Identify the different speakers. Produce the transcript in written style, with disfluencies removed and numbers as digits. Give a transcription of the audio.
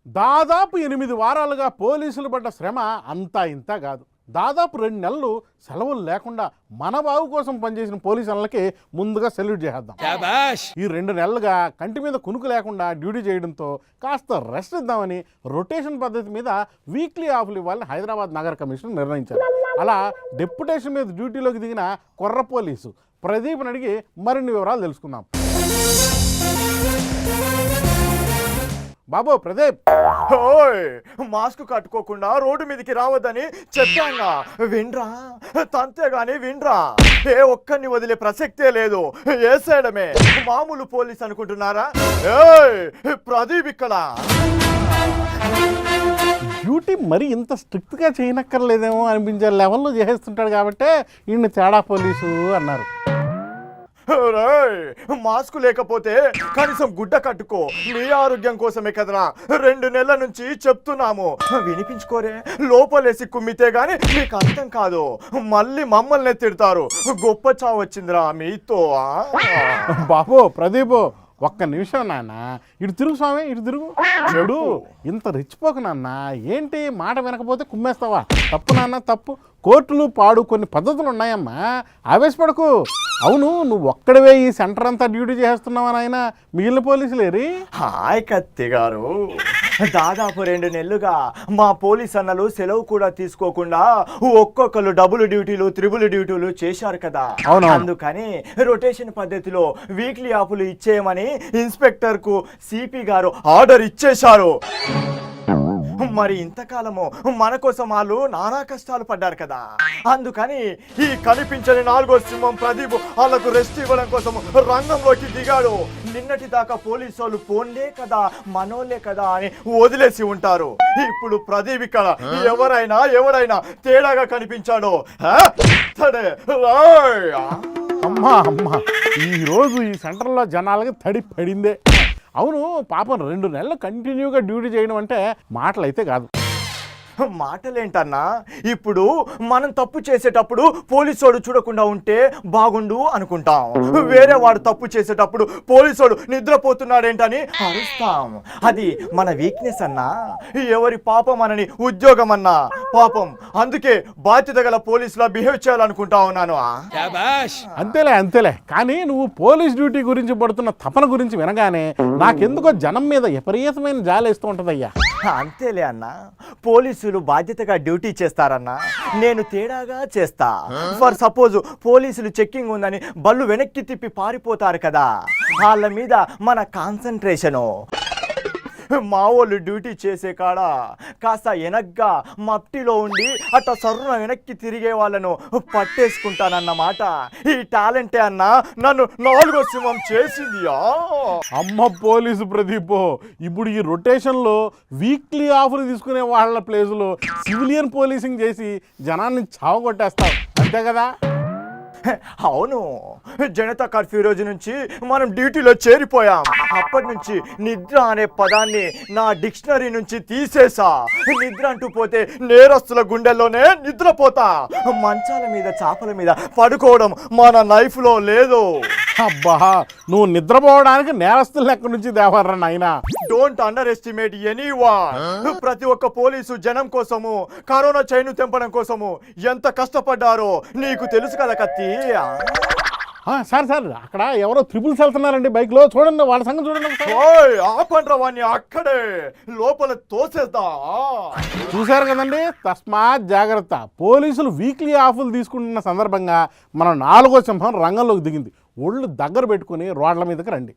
Speaker 1: దాదాపు 8 వారాలుగా పోలీసులు పడ్డ శ్రమ అంతా ఇంత కాదు. దాదాపు 2 నెలలు సెలవులు లేకుండా మన బావు కోసం పనిచేసిన పోలీసులకి ముందుగా సెల్యూట్ చేద్దాం. ఈ 2 నెలలుగా కంటి మీద కునుకు లేకుండా డ్యూటీ చేయడంతో కాస్త రెస్ట్ ఇద్దామని రొటేషన్ పద్ధతి మీద వీక్లీ ఆఫ్లు ఇవ్వాలని హైదరాబాద్ నగర కమిషన్ నిర్ణయించారు. అలా డెప్యుటేషన్ మీద డ్యూటీలోకి దిగిన కుర్ర పోలీసు ప్రదీప్ని అడిగి మరిన్ని వివరాలు తెలుసుకుందాం. బాబు ప్రదీప్,
Speaker 2: మాస్క్ కట్టుకోకుండా రోడ్డు మీదకి రావద్దని చెప్పాంగా, వినరా? తంతేగాని వినరా? ఏ ఒక్కరిని వదిలే ప్రసక్తే లేదు. వేసేయడమే మామూలు పోలీస్ అనుకుంటున్నారా? ప్రదీప్ ఇక్కడ
Speaker 1: డ్యూటీ మరి ఇంత స్ట్రిక్ట్గా చేయనక్కర్లేదేమో అనిపించే లెవెల్లో చేసేస్తుంటాడు కాబట్టి ఈయన తేడా పోలీసు అన్నారు.
Speaker 2: మాస్క్ లేకపోతే కనీసం గుడ్డ కట్టుకో, నీ ఆరోగ్యం కోసమే కదరా 2 నెలల నుంచి చెప్తున్నాము. వినిపించుకోరే, లోపలేసి కుమ్మితే గాని మీకు అర్థం కాదు. మళ్ళీ మమ్మల్ని తిడతారు. గొప్ప చావు వచ్చిందిరా మీతో.
Speaker 1: బాబు ప్రదీప్, ఒక్క నిమిషం నాన్న, ఇటు తిరుగు స్వామి, ఇటు తిరుగు. చెడు ఇంత రెచ్చిపోకు నాన్న. ఏంటి మాట వినకపోతే కుమ్మేస్తావా? తప్పు నాన్న, తప్పు. కోర్టులు పాడు కొన్ని పద్ధతులు ఉన్నాయమ్మా, ఆవేశపడకు. అవును, నువ్వు ఒక్కడవే ఈ సెంటర్ అంతా డ్యూటీ చేస్తున్నావా నాయన? మిగిలిన పోలీసులు ఏరి?
Speaker 2: హాయ్ కత్తి గారు, దాదాపు 2 నెలలుగా మా పోలీస్ అన్నలు సెలవు కూడా తీసుకోకుండా ఒక్కొక్కరు డబుల్ డ్యూటీలు, త్రిబుల్ డ్యూటీలు చేశారు కదా. అందుకని రొటేషన్ పద్ధతిలో వీక్లీ ఆఫ్లు ఇచ్చేయమని ఇన్స్పెక్టర్ కు సిపి గారు ఆర్డర్ ఇచ్చేశారు. మరి ఇంతకాలము మన కోసం వాళ్ళు నానా కష్టాలు పడ్డారు కదా. అందుకని ఈ కనిపించని 4వ సింహం ప్రదీప్ వాళ్ళకు రెస్ట్ ఇవ్వడం కోసం రంగంలోకి దిగాడు. నిన్నటి దాకా పోలీసు వాళ్ళు పోన్లే కదా, మనోళ్ళే కదా అని వదిలేసి ఉంటారు. ఇప్పుడు ప్రదీప్ ఇక్కడ ఎవరైనా తేడాగా కనిపించాడు.
Speaker 1: అమ్మా అమ్మా, ఈరోజు ఈ సెంటర్లో జనాలకి తడి పడిందే. అవును పాపం 2 నెలలు కంటిన్యూగా డ్యూటీ చేయడం అంటే మాటలైతే కాదు.
Speaker 2: మాటలేంటన్నా? ఇప్పుడు మనం తప్పు చేసేటప్పుడు పోలీసోడు చూడకుండా ఉంటే బాగుండు అనుకుంటాం. వేరే వాడు తప్పు చేసేటప్పుడు పోలీసోడు నిద్రపోతున్నాడేంటని అరుస్తాం. అది మన వీక్నెస్ అన్నా. ఎవరి పాపం అనని ఉద్యోగం అన్నా పాపం. అందుకే బాధ్యత గల పోలీసులా బిహేవ్ చేయాలనుకుంటా ఉన్నాను.
Speaker 1: అంతేలే. కానీ నువ్వు పోలీస్ డ్యూటీ గురించి పడుతున్న తపన గురించి వినగానే నాకెందుకో జనం మీద విపరీతమైన జాలేస్తూ ఉంటుందయ్యా.
Speaker 2: అంతేలే అన్నా, పోలీసులు బాధ్యతగా డ్యూటీ చేస్తారన్నా, నేను తేడాగా చేస్తా. ఫర్ సపోజ్ పోలీసులు చెక్కింగ్ ఉందని బళ్ళు వెనక్కి తిప్పి పారిపోతారు కదా, వాళ్ళ మీద మన కాన్సన్ట్రేషను. మా వాళ్ళు డ్యూటీ చేసే కాడ కాస్త వెనక్గా మట్టిలో ఉండి అట్లా సర్రున వెనక్కి తిరిగే వాళ్ళను పట్టేసుకుంటానన్నమాట. ఈ టాలెంటే అన్నా నన్ను 4వ సింహం చేసింది.
Speaker 1: అమ్మ పోలీసు ప్రదీప్, ఇప్పుడు ఈ రొటేషన్లో వీక్లీ ఆఫ్లు తీసుకునే వాళ్ళ ప్లేసులో సివిలియన్ పోలీసింగ్ చేసి జనాన్ని చావగొట్టేస్తావు, అంతే కదా?
Speaker 2: అవును, జనతా కర్ఫ్యూ రోజు నుంచి మనం డ్యూటీలో చేరిపోయాం. అప్పటి నుంచి నిద్ర అనే పదాన్ని నా డిక్షనరీ నుంచి తీసేసా. నిద్ర అంటూ పోతే నేరస్తుల గుండెల్లోనే నిద్రపోతా. మంచాల మీద చాపల మీద పడుకోవడం మన లైఫ్ లో లేదు.
Speaker 1: అబ్బా, నువ్వు నిద్రపోవడానికి నేరస్తులు ఎక్కడి నుంచి దేవరా నాయనా?
Speaker 2: Don't under estimate anyone. ప్రతి ఒక్క పోలీసు జనం కోసము, కరోనా చైను తెంపడం కోసము ఎంత కష్టపడ్డారో నీకు తెలుసు కదా కత్తి.
Speaker 1: సార్ అక్కడ ఎవరో ట్రిపుల్స్ వెళ్తున్నారండి బైక్లో, చూడండి వాళ్ళ సంగతి చూడండి.
Speaker 2: ఆపండ్రా వాడిని, అక్కడే లోపల తోసేద్దా.
Speaker 1: చూశారు కదండి, తస్మాత్ జాగ్రత్త. పోలీసులు వీక్లీ ఆఫ్లు తీసుకుంటున్న సందర్భంగా మన 4వ సింహం రంగంలోకి దిగింది. ఒళ్ళు దగ్గర పెట్టుకుని రోడ్ల మీదకి రండి.